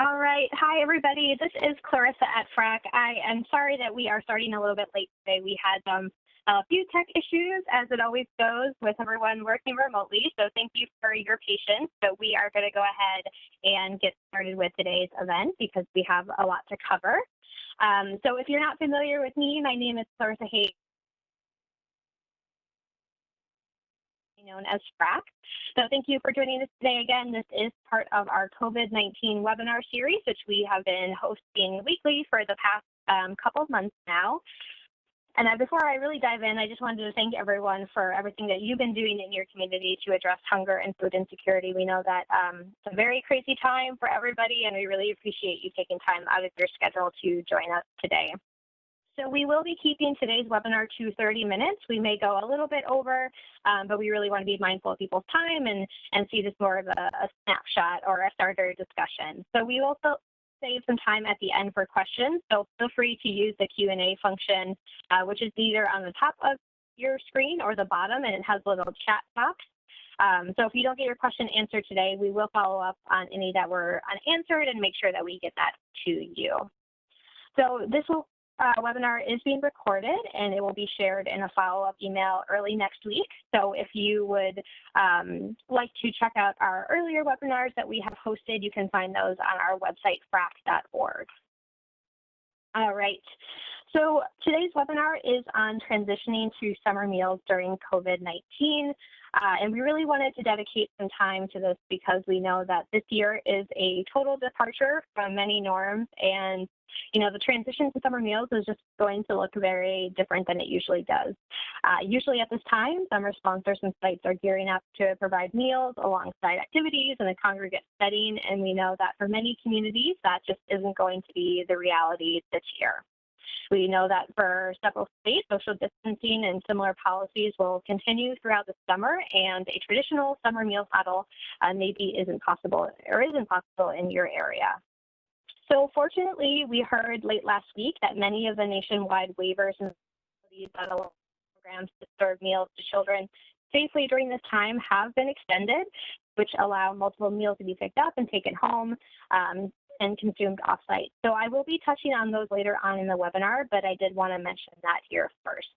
All right. Hi, everybody. This is Clarissa at FRAC. I am sorry that we are starting a little bit late today. We had a few tech issues, as it always goes with everyone working remotely. So thank you for your patience. So we are going to go ahead and get started with today's event because we have a lot to cover. So if you're not familiar with me, my name is Clarissa Hayes, known as FRAC. So thank you for joining us today. Again, this is part of our COVID-19 webinar series, which we have been hosting weekly for the past couple of months now. And before I really dive in, I just wanted to thank everyone for everything that you've been doing in your community to address hunger and food insecurity. We know that it's a very crazy time for everybody, and we really appreciate you taking time out of your schedule to join us today. So we will be keeping today's webinar to 30 minutes. We may go a little bit over, but we really want to be mindful of people's time and see this more of a snapshot or a starter discussion. So we will save some time at the end for questions. So feel free to use the Q&A function, which is either on the top of your screen or the bottom, and it has a little chat box. So if you don't get your question answered today, we will follow up on any that were unanswered and make sure that we get that to you. So this webinar is being recorded, and it will be shared in a follow-up email early next week. So if you would like to check out our earlier webinars that we have hosted, you can find those on our website, frac.org. All right. So today's webinar is on transitioning to summer meals during COVID-19. And we really wanted to dedicate some time to this because we know that this year is a total departure from many norms, and the transition to summer meals is just going to look very different than it usually does. Usually at this time, summer sponsors and sites are gearing up to provide meals alongside activities in a congregate setting, and we know that for many communities, that just isn't going to be the reality this year. We know that for several states, social distancing and similar policies will continue throughout the summer, and a traditional summer meals model maybe isn't possible in your area. So fortunately, we heard late last week that many of the nationwide waivers and that allow programs to serve meals to children safely during this time have been extended, which allow multiple meals to be picked up and taken home and consumed offsite. So I will be touching on those later on in the webinar, but I did want to mention that here first.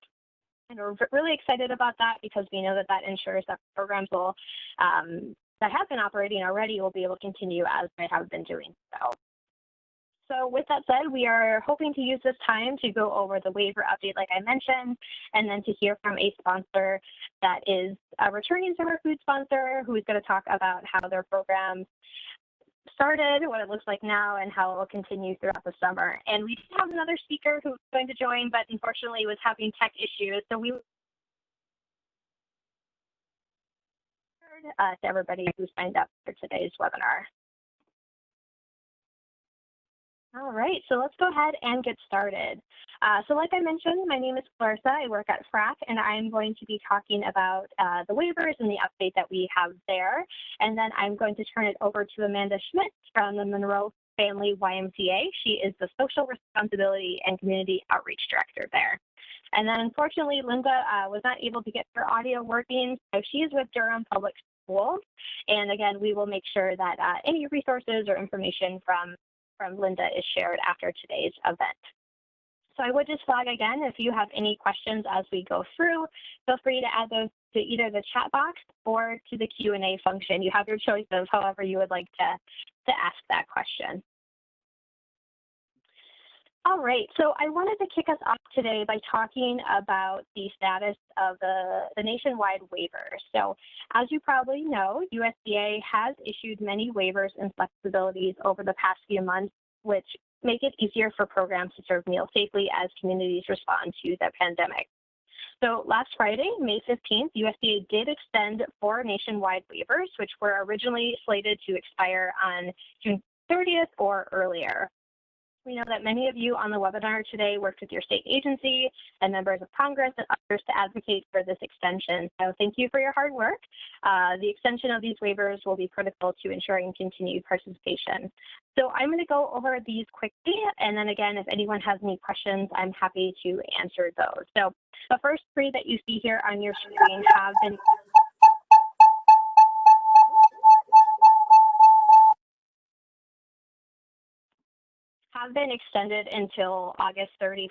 And we're really excited about that because we know that ensures that programs will that have been operating already will be able to continue as they have been doing so. So with that said, we are hoping to use this time to go over the waiver update like I mentioned, and then to hear from a sponsor that is a returning summer food sponsor who is going to talk about how their program started, what it looks like now, and how it will continue throughout the summer. And we have another speaker who's going to join, but unfortunately was having tech issues. So we to everybody who signed up for today's webinar. All right, so let's go ahead and get started. So like I mentioned, my name is Clarissa. I work at FRAC, and I'm going to be talking about the waivers and the update that we have there. And then I'm going to turn it over to Amanda Schmidt from the Monroe Family YMCA. She is the Social Responsibility and Community Outreach Director there. And then unfortunately, Linda was not able to get her audio working, so she is with Durham Public Schools. And again, we will make sure that any resources or information from Linda is shared after today's event. So I would just flag again, if you have any questions as we go through, feel free to add those to either the chat box or to the Q&A function. You have your choice of however you would like to ask that question. All right, so I wanted to kick us off today by talking about the status of the nationwide waivers. So as you probably know, USDA has issued many waivers and flexibilities over the past few months, which make it easier for programs to serve meals safely as communities respond to the pandemic. So last Friday, May 15th, USDA did extend 4 nationwide waivers, which were originally slated to expire on June 30th or earlier. We know that many of you on the webinar today worked with your state agency and members of Congress and others to advocate for this extension. So thank you for your hard work. The extension of these waivers will be critical to ensuring continued participation. So I'm going to go over these quickly, and then again, if anyone has any questions, I'm happy to answer those. So the first 3 that you see here on your screen have been have been extended until August 31st.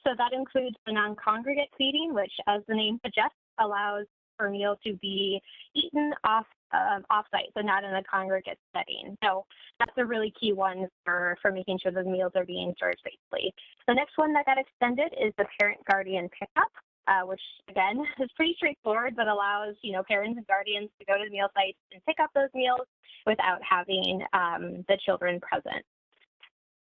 So that includes the non-congregate feeding, which, as the name suggests, allows for meals to be eaten off-site, so not in a congregate setting. So that's a really key one for making sure the meals are being served safely. The next one that got extended is the parent-guardian pickup, which again is pretty straightforward, but allows parents and guardians to go to the meal sites and pick up those meals without having the children present.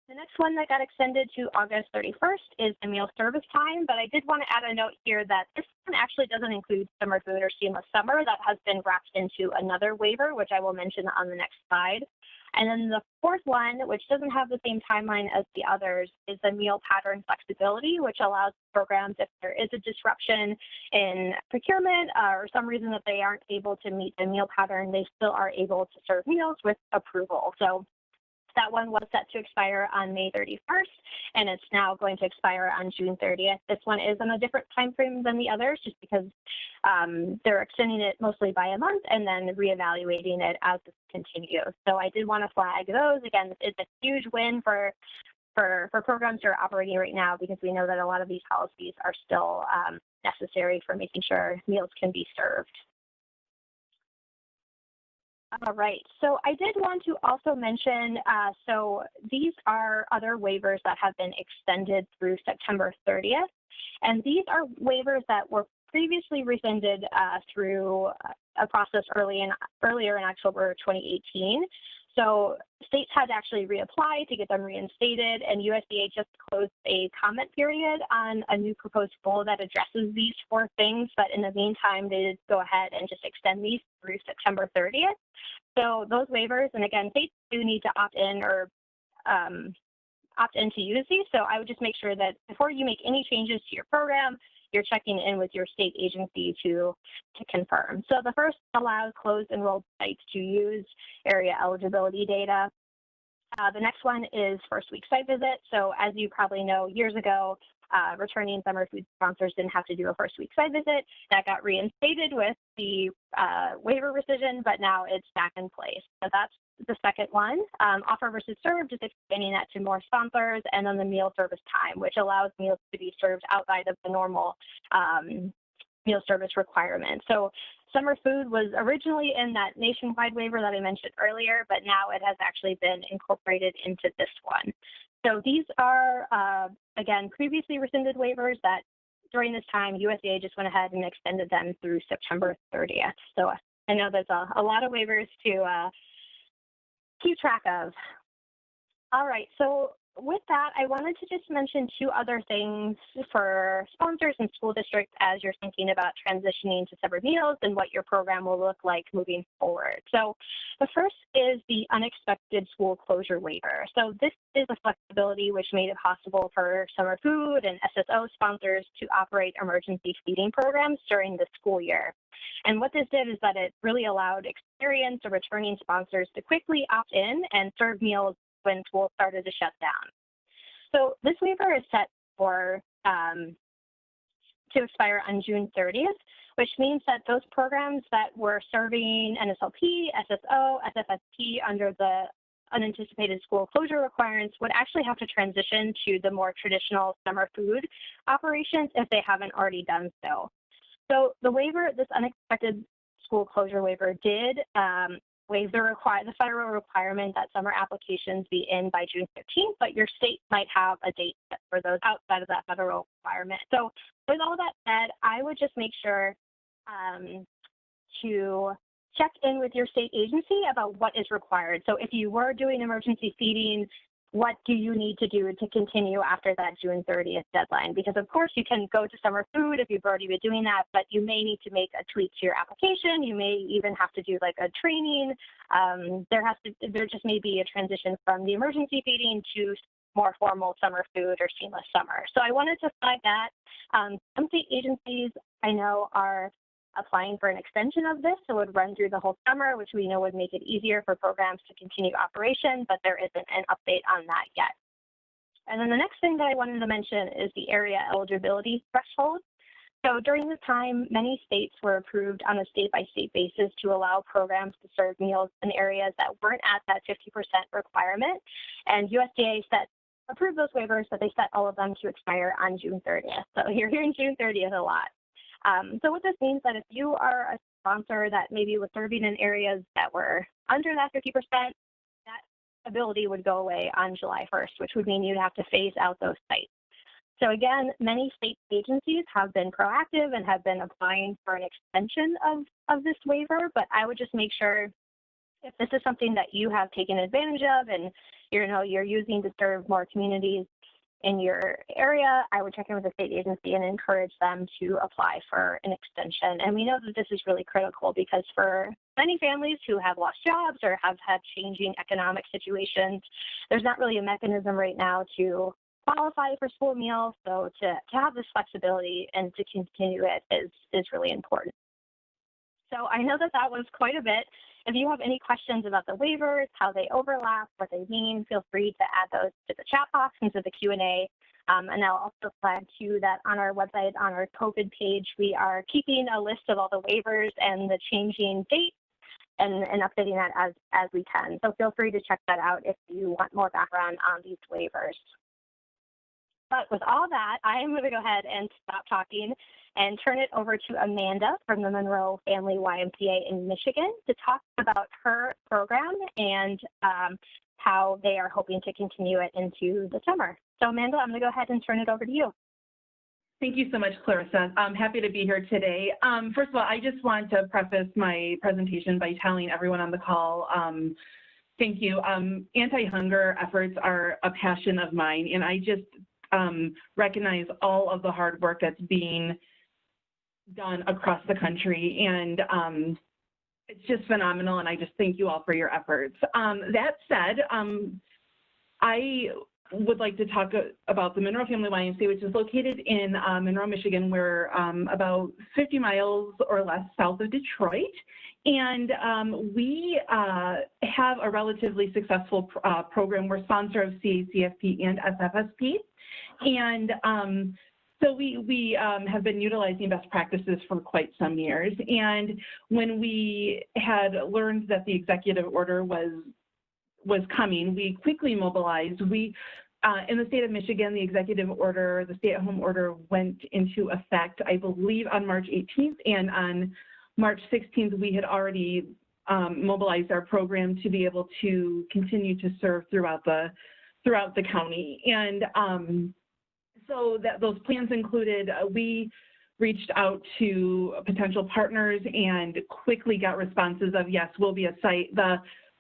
The next one that got extended to August 31st is the meal service time, but I did want to add a note here that this one actually doesn't include summer food or seamless summer. That has been wrapped into another waiver, which I will mention on the next slide. And then the fourth one, which doesn't have the same timeline as the others, is the meal pattern flexibility, which allows programs, if there is a disruption in procurement or some reason that they aren't able to meet the meal pattern, they still are able to serve meals with approval. So that one was set to expire on May 31st, and it's now going to expire on June 30th. This one is on a different time frame than the others, just because they're extending it mostly by a month and then reevaluating it as it continues. So I did want to flag those. Again, it's a huge win for programs that are operating right now, because we know that a lot of these policies are still necessary for making sure meals can be served. All right, so I did want to also mention, so these are other waivers that have been extended through September 30th, and these are waivers that were previously rescinded through a process earlier in October 2018. So states had to actually reapply to get them reinstated, and USDA just closed a comment period on a new proposed rule that addresses these four things. But in the meantime, they did go ahead and just extend these through September 30th. So those waivers, and again, states do need to opt in or opt in to use these. So I would just make sure that before you make any changes to your program, you're checking in with your state agency to confirm. So the first allows closed enrolled sites to use area eligibility data. The next one is first week site visit. So as you probably know, years ago, returning summer food sponsors didn't have to do a first week site visit. That got reinstated with the waiver rescission, but now it's back in place. So that's the second one. Offer versus serve, just expanding that to more sponsors, and then the meal service time, which allows meals to be served outside of the normal meal service requirement. So summer food was originally in that nationwide waiver that I mentioned earlier, but now it has actually been incorporated into this one. So these are, again, previously rescinded waivers that during this time, USDA just went ahead and extended them through September 30th. So I know there's a lot of waivers to keep track of. All right, so with that, I wanted to just mention two other things for sponsors and school districts as you're thinking about transitioning to separate meals and what your program will look like moving forward. So the first is the unexpected school closure waiver. So this is a flexibility which made it possible for summer food and SSO sponsors to operate emergency feeding programs during the school year. And what this did is that it really allowed experienced or returning sponsors to quickly opt in and serve meals when school started to shut down. So this waiver is set for to expire on June 30th, which means that those programs that were serving NSLP, SSO, SFSP under the unanticipated school closure requirements would actually have to transition to the more traditional summer food operations if they haven't already done so. So the waiver, this unexpected school closure waiver did waive the federal requirement that summer applications be in by June 15th, but your state might have a date set for those outside of that federal requirement. So with all that said, I would just make sure to check in with your state agency about what is required. So if you were doing emergency feeding, what do you need to do to continue after that June 30th deadline? Because of course you can go to summer food if you've already been doing that, but you may need to make a tweak to your application. You may even have to do like a training. There just may be a transition from the emergency feeding to more formal summer food or seamless summer. So I wanted to flag that. Some state agencies I know are applying for an extension of this, so it would run through the whole summer, which we know would make it easier for programs to continue operation, but there isn't an update on that yet. And then the next thing that I wanted to mention is the area eligibility threshold. So during this time, many states were approved on a state-by-state basis to allow programs to serve meals in areas that weren't at that 50% requirement. And USDA approved those waivers, but they set all of them to expire on June 30th. So you're hearing June 30th a lot. So what this means that if you are a sponsor that maybe was serving in areas that were under that 50%, that ability would go away on July 1st, which would mean you'd have to phase out those sites. So again, many state agencies have been proactive and have been applying for an extension of this waiver, but I would just make sure if this is something that you have taken advantage of and you're using to serve more communities in your area, I would check in with the state agency and encourage them to apply for an extension. And we know that this is really critical because for many families who have lost jobs or have had changing economic situations, there's not really a mechanism right now to qualify for school meals. So to have this flexibility and to continue it is really important. So I know that was quite a bit. If you have any questions about the waivers, how they overlap, what they mean, feel free to add those to the chat box and to the Q&A. And I'll also flag too that on our website, on our COVID page, we are keeping a list of all the waivers and the changing dates and updating that as we can. So feel free to check that out if you want more background on these waivers. But with all that, I am going to go ahead and stop talking and turn it over to Amanda from the Monroe Family YMCA in Michigan to talk about her program and how they are hoping to continue it into the summer. So Amanda, I'm going to go ahead and turn it over to you. Thank you so much, Clarissa. I'm happy to be here today. First of all, I just want to preface my presentation by telling everyone on the call, thank you. Anti-hunger efforts are a passion of mine, and I just recognize all of the hard work that's being done across the country, and it's just phenomenal, and I just thank you all for your efforts. That said, I would like to talk about the Monroe Family YMCA, which is located in Monroe, Michigan. We're about 50 miles or less south of Detroit, and we have a relatively successful program. We're sponsor of CACFP and SFSP, and so we have been utilizing best practices for quite some years. And when we had learned that the executive order was coming, we quickly mobilized. In the state of Michigan, the executive order, the stay-at-home order went into effect, I believe, on March 18th, and on March 16th, we had already mobilized our program to be able to continue to serve throughout the county. And so those plans included, we reached out to potential partners and quickly got responses of, yes, we'll be a site.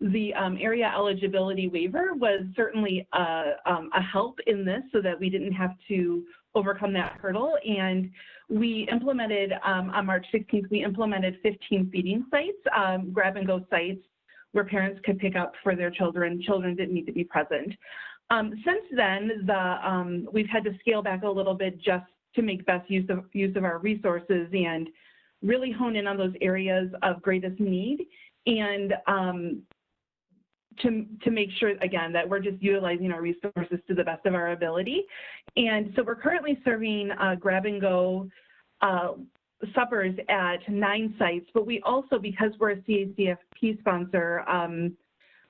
The area eligibility waiver was certainly a help in this so that we didn't have to overcome that hurdle. And we implemented, on March 16th, we implemented 15 feeding sites, grab-and-go sites where parents could pick up for their children. Children didn't need to be present. Since then, we've had to scale back a little bit just to make best use of our resources and really hone in on those areas of greatest need, and to make sure, again, that we're just utilizing our resources to the best of our ability. And so we're currently serving grab-and-go suppers at 9 sites, but we also, because we're a CACFP sponsor,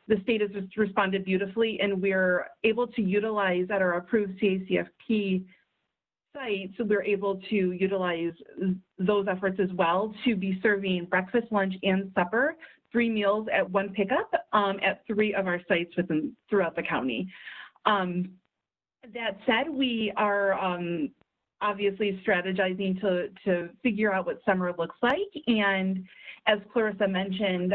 the state has just responded beautifully, and we're able to utilize at our approved CACFP sites, we're able to utilize those efforts as well to be serving breakfast, lunch, and supper, 3 meals at 1 pickup at 3 of our sites throughout the county. That said, we are obviously strategizing to figure out what summer looks like, and as Clarissa mentioned,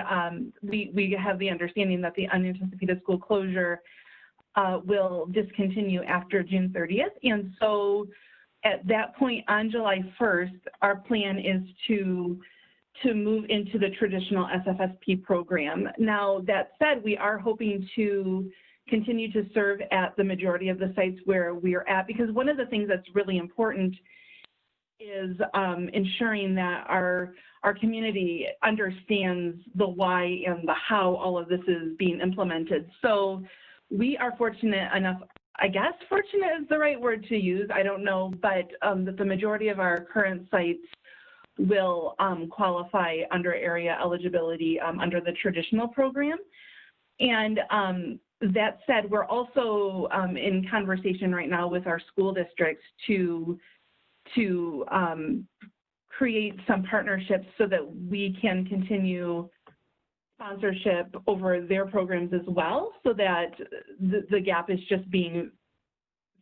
we have the understanding that the unanticipated school closure will discontinue after June 30th. And so at that point on July 1st, our plan is to move into the traditional SFSP program. Now, that said, we are hoping to continue to serve at the majority of the sites where we are at, because one of the things that's really important is ensuring that our community understands the why and the how all of this is being implemented. So we are fortunate enough I guess fortunate is the right word to use, I don't know, but that the majority of our current sites will qualify under area eligibility under the traditional program. And that said, we're also in conversation right now with our school districts to create some partnerships so that we can continue sponsorship over their programs as well, so that the gap is just being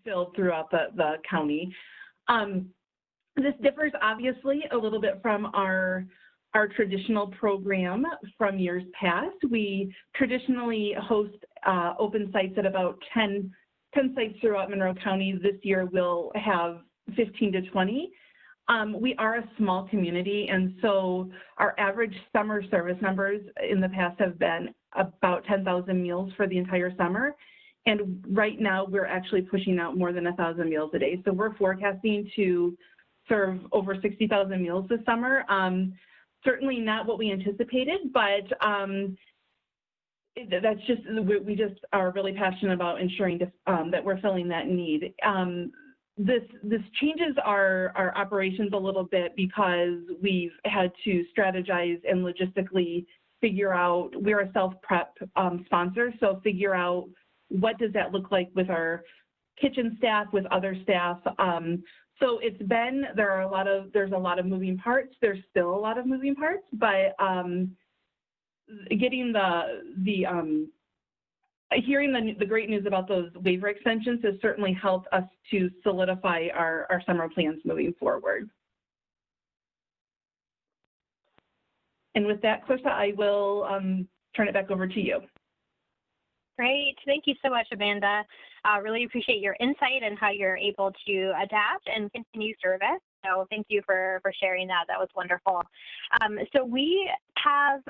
filled throughout the county. This differs obviously a little bit from our traditional program from years past. We traditionally host open sites at about 10 sites throughout Monroe County. This year we'll have 15 to 20. We are a small community, and so our average summer service numbers in the past have been about 10,000 meals for the entire summer. And right now we're actually pushing out more than 1,000 meals a day. So we're forecasting to serve over 60,000 meals this summer. Certainly not what we anticipated, but that's just, we just are really passionate about ensuring that we're filling that need. This changes our operations a little bit because we've had to strategize and logistically figure out, we're a self-prep sponsor, so figure out what does that look like with our kitchen staff, with other staff. So it's been, there's a lot of moving parts. There's still a lot of moving parts, but getting hearing the great news about those waiver extensions has certainly helped us to solidify our summer plans moving forward. And with that, Clarissa, I will turn it back over to you. Great. Thank you so much, Amanda. Really appreciate your insight and how you're able to adapt and continue service. So thank you for sharing that. That was wonderful. So we have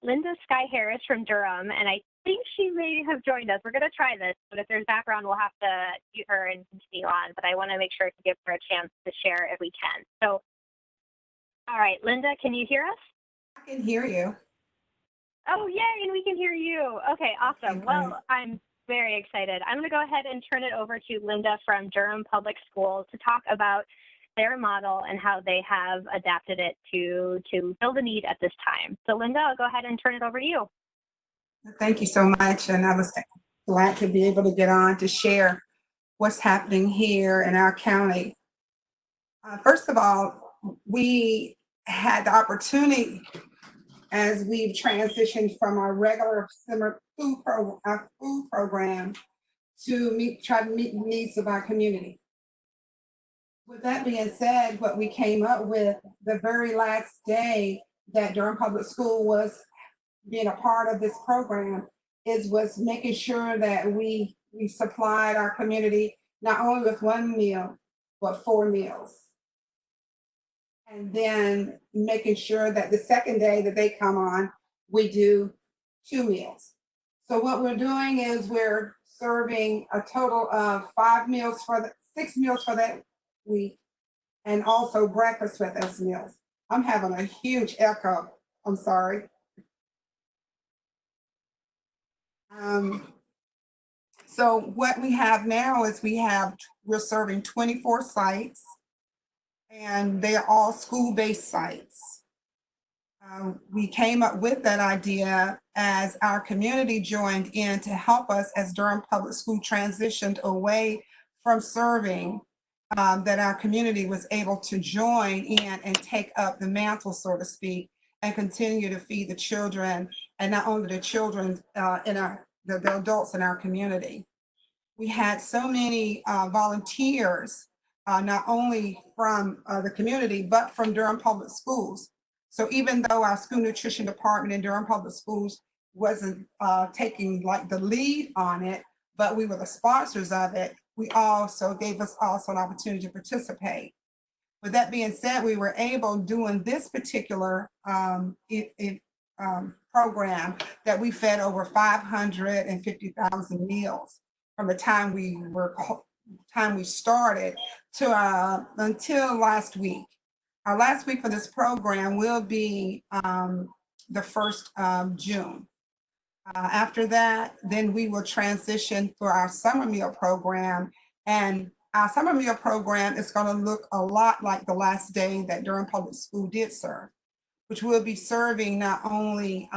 Linda Sky Harris from Durham, and I think she may have joined us. We're going to try this, but if there's background, we'll have to mute her and continue on. But I want to make sure to give her a chance to share if we can. So, all right, Linda, can you hear us? I can hear you. Oh, yay, and we can hear you. Okay, awesome. Okay, well, I'm very excited. I'm going to go ahead and turn it over to Linda from Durham Public Schools to talk about their model and how they have adapted it to fill the need at this time. So, Linda, I'll go ahead and turn it over to you. Thank you so much. And I was glad to be able to get on to share what's happening here in our county. First of all, we had the opportunity as we've transitioned from our regular summer food program to try to meet the needs of our community. With that being said, what we came up with the very last day that Durham Public School was being a part of this program was making sure that we supplied our community not only with one meal, but 4 meals. And then making sure that the second day that they come on, we do 2 meals. So what we're doing is we're serving a total of 6 meals for that week, and also breakfast with those meals. I'm having a huge echo. I'm sorry. So what we have now is we're serving 24 sites, and they're all school-based sites. We came up with that idea as our community joined in to help us as Durham Public School transitioned away from serving, that our community was able to join in and take up the mantle, so to speak, and continue to feed the children, and not only the children, the adults in our community. We had so many volunteers, not only from the community, but from Durham Public Schools. So even though our school nutrition department in Durham Public Schools wasn't taking like the lead on it, but we were the sponsors of it, we also gave us an opportunity to participate. With that being said, we were able, doing this particular program, that we fed over 550,000 meals from the time we started to until last week. Our last week for this program will be the 1st of June. After that, then we will transition for our summer meal program. And our summer meal program is going to look a lot like the last day that Durham Public School did serve, which will be serving not only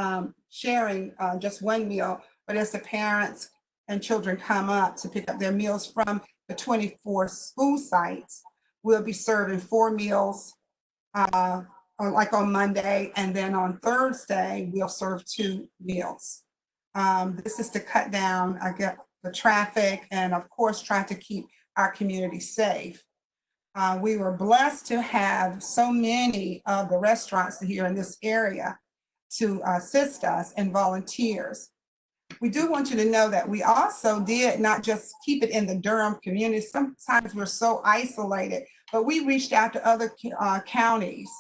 sharing just one meal, but as the parents and children come up to pick up their meals from the 24 school sites, we'll be serving 4 meals like on Monday, and then on Thursday, we'll serve 2 meals. This is to cut down the traffic and, of course, try to keep our community safe. We were blessed to have so many of the restaurants here in this area to assist us and volunteers. We do want you to know that we also did not just keep it in the Durham community. Sometimes we're so isolated, but we reached out to other counties,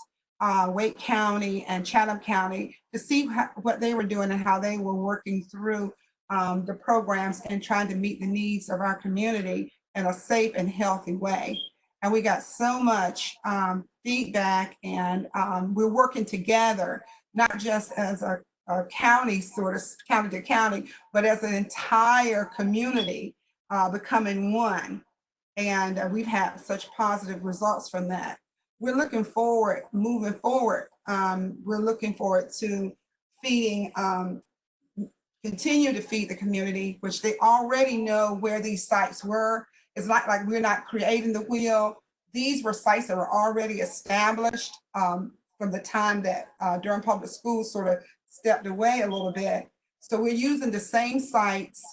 Wake County and Chatham County, to see what they were doing and how they were working through the programs and trying to meet the needs of our community in a safe and healthy way. And we got so much feedback, and we're working together, not just as a county, sort of county to county, but as an entire community becoming one. And we've had such positive results from that. We're looking forward, moving forward. We're looking forward to feeding, continue to feed the community, which they already know where these sites were. It's not like we're not creating the wheel. These were sites that were already established from the time that Durham Public Schools sort of stepped away a little bit. So we're using the same sites.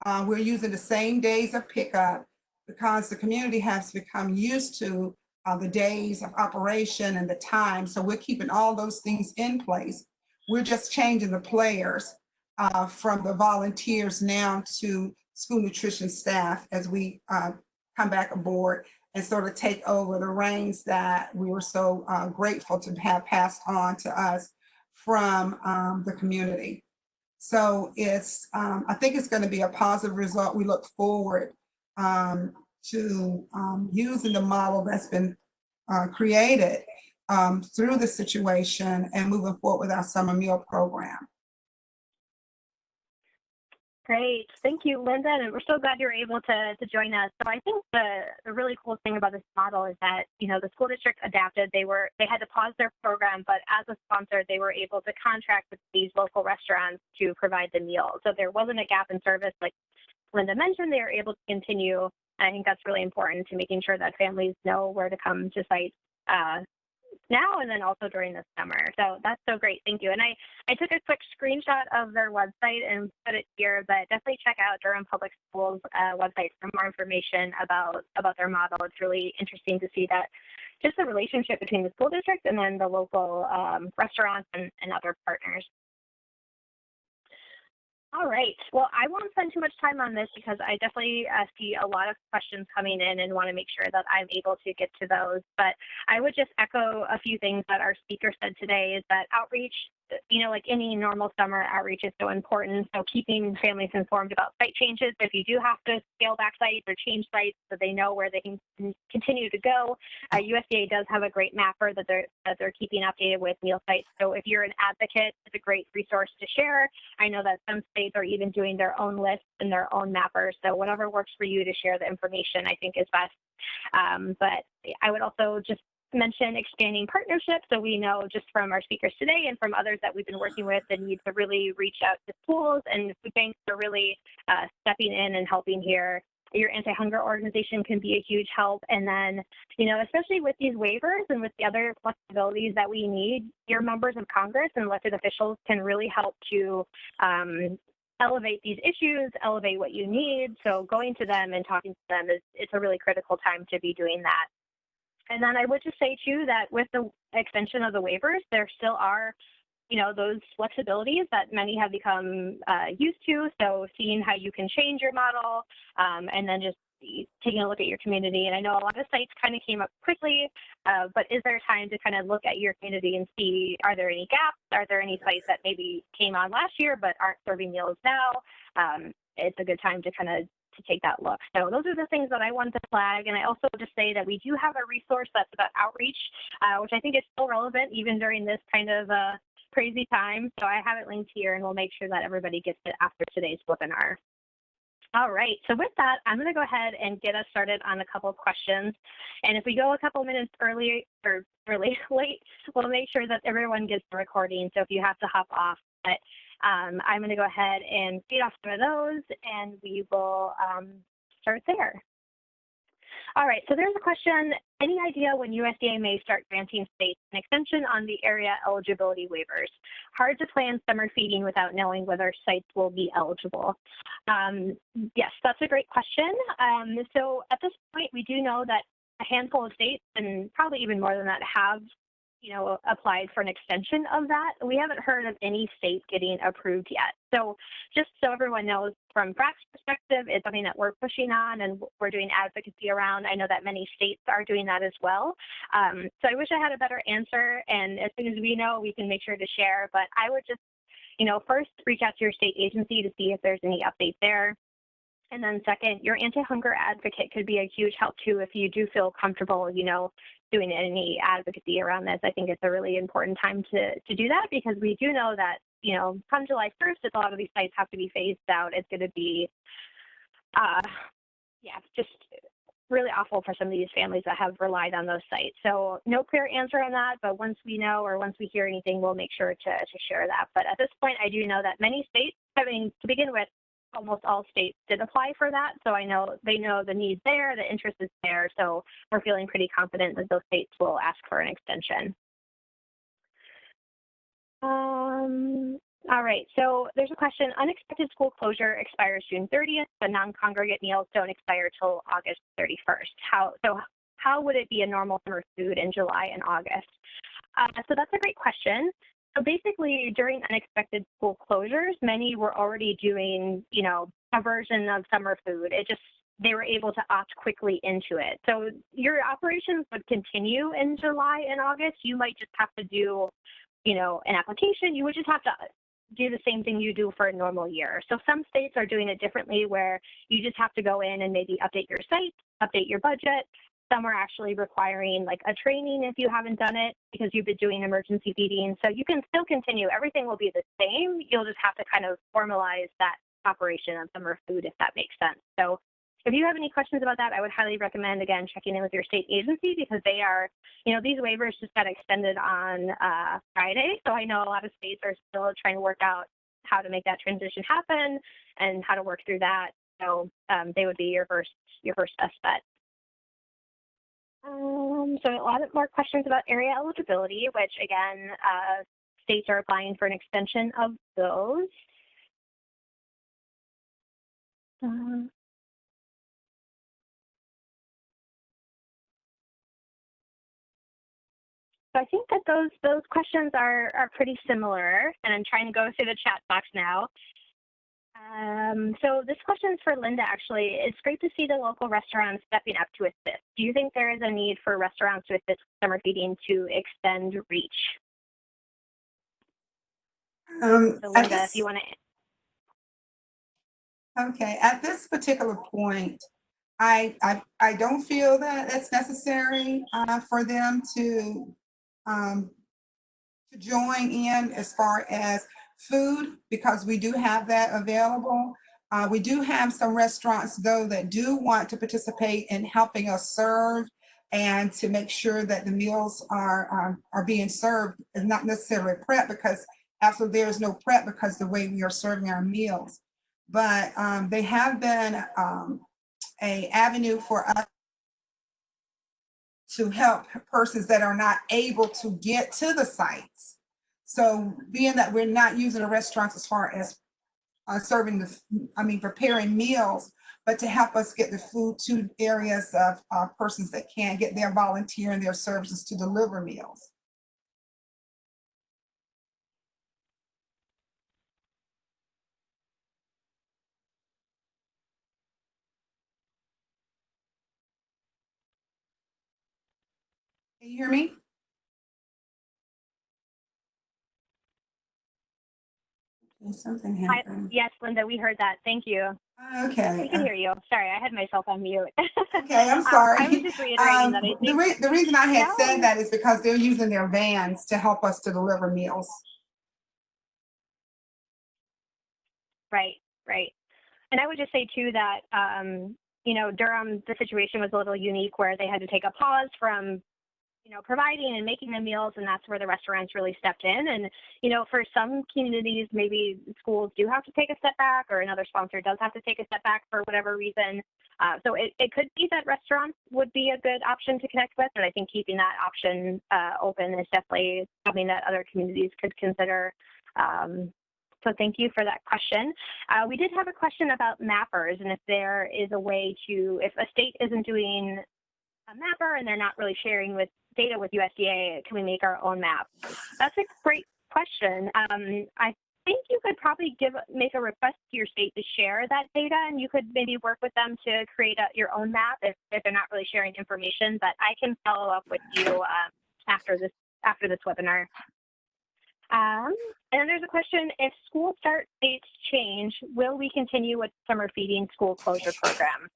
We're using the same days of pickup because the community has become used to the days of operation and the time. So we're keeping all those things in place. We're just changing the players from the volunteers now to school nutrition staff as we come back aboard and sort of take over the reins that we were so grateful to have passed on to us from the community. So it's, I think it's going to be a positive result. We look forward to using the model that's been created through the situation and moving forward with our summer meal program. Great. Thank you, Linda. And we're so glad you were able to join us. So I think the really cool thing about this model is that, you know, the school district adapted. They had to pause their program, but as a sponsor, they were able to contract with these local restaurants to provide the meal. So there wasn't a gap in service like Linda mentioned. They were able to continue. I think that's really important to making sure that families know where to come to sites now and then also during the summer. So that's so great. Thank you. And I took a quick screenshot of their website and put it here, but definitely check out Durham Public Schools website for more information about their model. It's really interesting to see that just the relationship between the school district and then the local restaurants and other partners. All right. Well, I won't spend too much time on this because I definitely see a lot of questions coming in and want to make sure that I'm able to get to those. But I would just echo a few things that our speaker said today is that outreach, you know, like any normal summer, outreach is so important. So keeping families informed about site changes. If you do have to scale back sites or change sites so they know where they can continue to go. USDA does have a great mapper that they're keeping updated with meal sites. So if you're an advocate, it's a great resource to share. I know that some states are even doing their own lists and their own mappers. So whatever works for you to share the information, I think is best. But I would also just mention expanding partnerships. So we know just from our speakers today and from others that we've been working with the need to really reach out to schools, and food banks are really stepping in and helping here. Your anti-hunger organization can be a huge help. And then, you know, especially with these waivers and with the other flexibilities that we need, your members of Congress and elected officials can really help to elevate these issues, elevate what you need. So going to them and talking to them it's a really critical time to be doing that. And then I would just say, too, that with the extension of the waivers, there still are, you know, those flexibilities that many have become used to. So seeing how you can change your model and then just taking a look at your community. And I know a lot of sites kind of came up quickly, but is there time to kind of look at your community and see, are there any gaps? Are there any sites that maybe came on last year but aren't serving meals now? It's a good time to kind of take that look. So those are the things that I wanted to flag. And I also just say that we do have a resource that's about outreach, which I think is still relevant even during this kind of crazy time. So I have it linked here, and we'll make sure that everybody gets it after today's webinar. All right, so with that, I'm going to go ahead and get us started on a couple of questions. And if we go a couple minutes early or late, we'll make sure that everyone gets the recording. So if you have to hop off, but I'm going to go ahead and feed off some of those, and we will start there. All right, so there's a question. Any idea when USDA may start granting states an extension on the area eligibility waivers? Hard to plan summer feeding without knowing whether sites will be eligible. Yes, that's a great question. So at this point, we do know that a handful of states, and probably even more than that, have applied for an extension of that. We haven't heard of any state getting approved yet. So just so everyone knows, from FRAC's perspective, it's something that we're pushing on and we're doing advocacy around. I know that many states are doing that as well. So I wish I had a better answer, and as soon as we know, we can make sure to share. But I would just, first reach out to your state agency to see if there's any update there. And then second, your anti-hunger advocate could be a huge help too if you do feel comfortable, doing any advocacy around this. I think it's a really important time to do that, because we do know that, come July 1st, if a lot of these sites have to be phased out, it's going to be, just really awful for some of these families that have relied on those sites. So no clear answer on that, but once we know or once we hear anything, we'll make sure to share that. But at this point, I do know that many states, to begin with, almost all states did apply for that. So I know they know the need there, the interest is there. So we're feeling pretty confident that those states will ask for an extension. All right, so there's a question. Unexpected school closure expires June 30th, but non-congregate meals don't expire till August 31st. How would it be a normal summer food in July and August? So that's a great question. So basically, during unexpected school closures, many were already doing, a version of summer food. They were able to opt quickly into it. So your operations would continue in July and August. You might just have to do, an application. You would just have to do the same thing you do for a normal year. So some states are doing it differently, where you just have to go in and maybe update your site, update your budget. Some are actually requiring like a training if you haven't done it, because you've been doing emergency feeding. So you can still continue. Everything will be the same. You'll just have to kind of formalize that operation of summer food, if that makes sense. So if you have any questions about that, I would highly recommend, again, checking in with your state agency, because they are, these waivers just got extended on Friday. So I know a lot of states are still trying to work out how to make that transition happen and how to work through that. So they would be your first best bet. So a lot of more questions about area eligibility, which again, states are applying for an extension of those. So I think that those questions are pretty similar, and I'm trying to go through the chat box now. So this question is for Linda, actually. It's great to see the local restaurants stepping up to assist. Do you think there is a need for restaurants to assist summer feeding to extend reach? So Linda, if you want to. Okay, at this particular point, I don't feel that it's necessary for them to join in as far as food, because we do have that available. We do have some restaurants, though, that do want to participate in helping us serve and to make sure that the meals are being served, and not necessarily prep, because absolutely there is no prep because the way we are serving our meals. But they have been an avenue for us to help persons that are not able to get to the sites. So being that we're not using the restaurants as far as preparing meals, but to help us get the food to areas of persons that can't get there, volunteering their services to deliver meals. Can you hear me? Something happened. Yes, Linda, we heard that. Thank you. Okay. We can hear you. Sorry, I had myself on mute. Okay, I'm sorry. I was just reiterating that I think the reason I had said that is because they're using their vans to help us to deliver meals. Right, right. And I would just say too that, you know, Durham, the situation was a little unique where they had to take a pause from, you know, providing and making the meals, and that's where the restaurants really stepped in. And, you know, for some communities, maybe schools do have to take a step back, or another sponsor does have to take a step back for whatever reason. So it could be that restaurants would be a good option to connect with, and I think keeping that option open is definitely something that other communities could consider. So thank you for that question. We did have a question about mappers, and if there is a way to, if a state isn't doing a mapper and they're not really sharing with data with USDA, can we make our own map? That's a great question. I think you could probably make a request to your state to share that data, and you could maybe work with them to create your own map if they're not really sharing information. But I can follow up with you after this webinar. And then there's a question: if school start dates change, will we continue with summer feeding school closure program?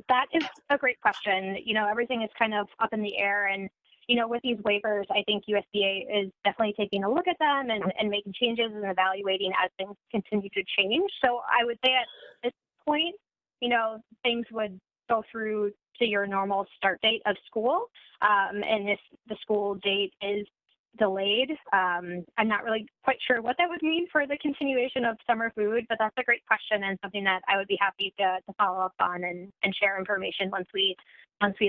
That is a great question. You know, everything is kind of up in the air, and, you know, with these waivers, I think USDA is definitely taking a look at them and making changes and evaluating as things continue to change. So I would say at this point, you know, things would go through to your normal start date of school. And if the school date is delayed, I'm not really quite sure what that would mean for the continuation of summer food, but that's a great question and something that I would be happy to follow up on and share information once we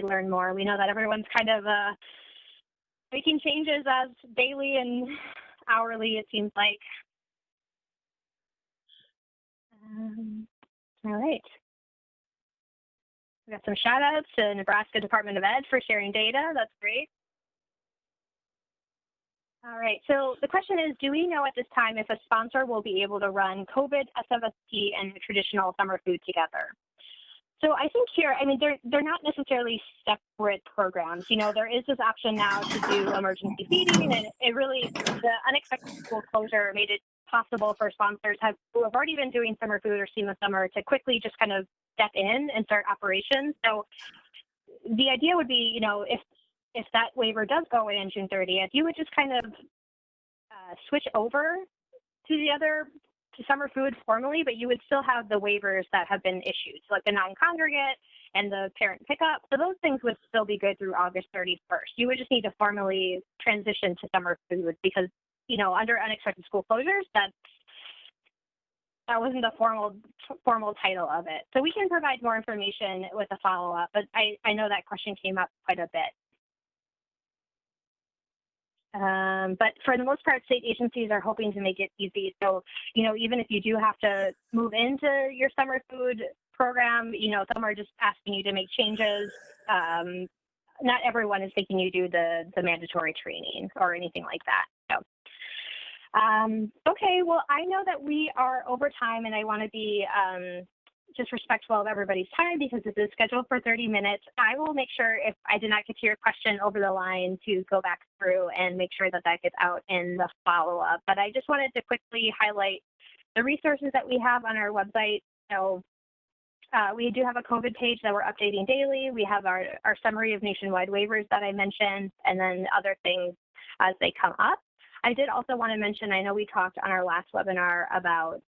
learn more. We know that everyone's kind of making changes as daily and hourly, it seems like. All right. We got some shout outs to Nebraska Department of Ed for sharing data. That's great. All right, so the question is, do we know at this time if a sponsor will be able to run COVID, SFST, and traditional summer food together? So I think here, I mean, they're not necessarily separate programs. You know, there is this option now to do emergency feeding, and it really, the unexpected school closure made it possible for sponsors who have already been doing summer food or SEMA summer to quickly just kind of step in and start operations. So the idea would be, you know, if that waiver does go away on June 30th, you would just kind of switch over to summer food formally, but you would still have the waivers that have been issued, so like the non-congregate and the parent pickup. So those things would still be good through August 31st. You would just need to formally transition to summer food because, you know, under unexpected school closures, that wasn't the formal title of it. So we can provide more information with a follow-up, but I know that question came up quite a bit. But for the most part, state agencies are hoping to make it easy. So, you know, even if you do have to move into your summer food program, you know, some are just asking you to make changes. Not everyone is making you do the mandatory training or anything like that. So, okay, well, I know that we are over time, and I want to be just respectful of everybody's time because this is scheduled for 30 minutes. I will make sure, if I did not get to your question over the line, to go back through and make sure that gets out in the follow-up. But I just wanted to quickly highlight the resources that we have on our website. So we do have a COVID page that we're updating daily. We have our summary of nationwide waivers that I mentioned, and then other things as they come up. I did also want to mention, I know we talked on our last webinar about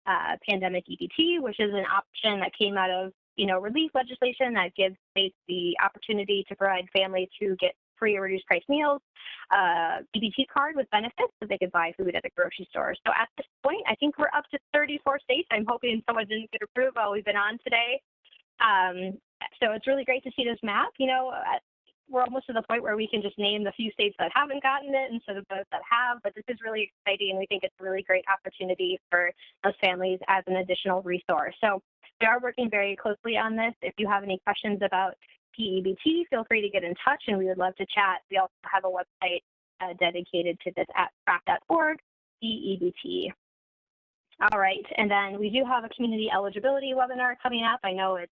pandemic EBT, which is an option that came out of, you know, relief legislation that gives states the opportunity to provide families who get free or reduced price meals, EBT card with benefits so they could buy food at the grocery store. So at this point, I think we're up to 34 states. I'm hoping someone didn't get approved while we've been on today. So it's really great to see this map. You know, we're almost to the point where we can just name the few states that haven't gotten it instead of those that have, but this is really exciting, and we think it's a really great opportunity for those families as an additional resource. So we are working very closely on this. If you have any questions about PEBT, feel free to get in touch, and we would love to chat. We also have a website dedicated to this at FRAC.org, PEBT. All right, and then we do have a community eligibility webinar coming up. I know it's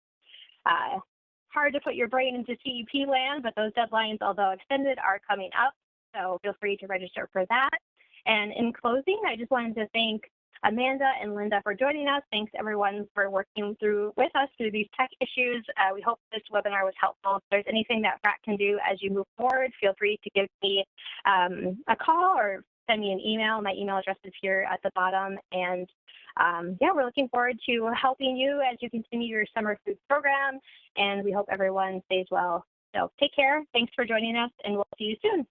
hard to put your brain into CEP land, but those deadlines, although extended, are coming up. So feel free to register for that. And in closing, I just wanted to thank Amanda and Linda for joining us. Thanks everyone for working with us through these tech issues. We hope this webinar was helpful. If there's anything that FRAC can do as you move forward, feel free to give me a call or send me an email. My email address is here at the bottom. And yeah, we're looking forward to helping you as you continue your summer food program. And we hope everyone stays well. So take care. Thanks for joining us, and we'll see you soon.